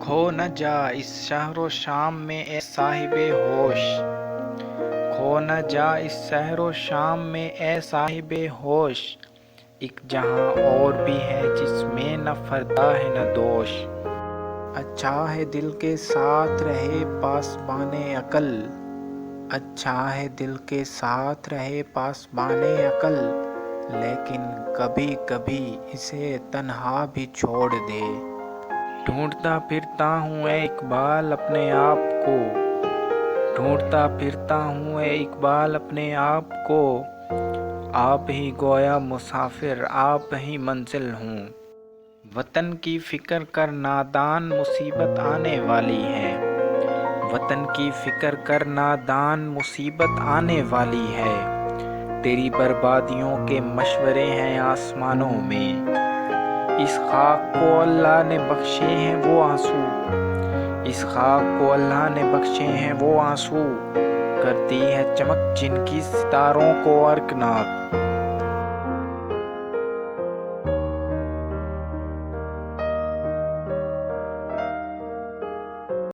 کھو نہ جا اس شہر و شام میں اے صاحب ہوش، کھو نہ جا اس شہر و شام میں اے صاحب ہوش، ایک جہاں اور بھی ہے جس میں نہ فردا ہے نہ دوش۔ اچھا ہے دل کے ساتھ رہے پاسبان عقل، اچھا ہے دل کے ساتھ رہے پاسبان عقل، لیکن کبھی کبھی اسے تنہا بھی چھوڑ دے۔ ڈھونڈتا پھرتا ہوں اے اقبال اپنے آپ کو، ڈھونڈتا پھرتا ہوں اے اقبال اپنے آپ کو، آپ ہی گویا مسافر آپ ہی منزل ہوں۔ وطن کی فکر کر نادان مصیبت آنے والی ہے، وطن کی فکر کر نادان مصیبت آنے والی ہے، تیری بربادیوں کے مشورے ہیں آسمانوں میں، اس خاک کو اللہ نے بخشے ہیں وہ آنسو، اس خاک کو اللہ نے بخشے ہیں وہ آنسو، کرتی ہے چمک جن کی ستاروں کو ارکناک۔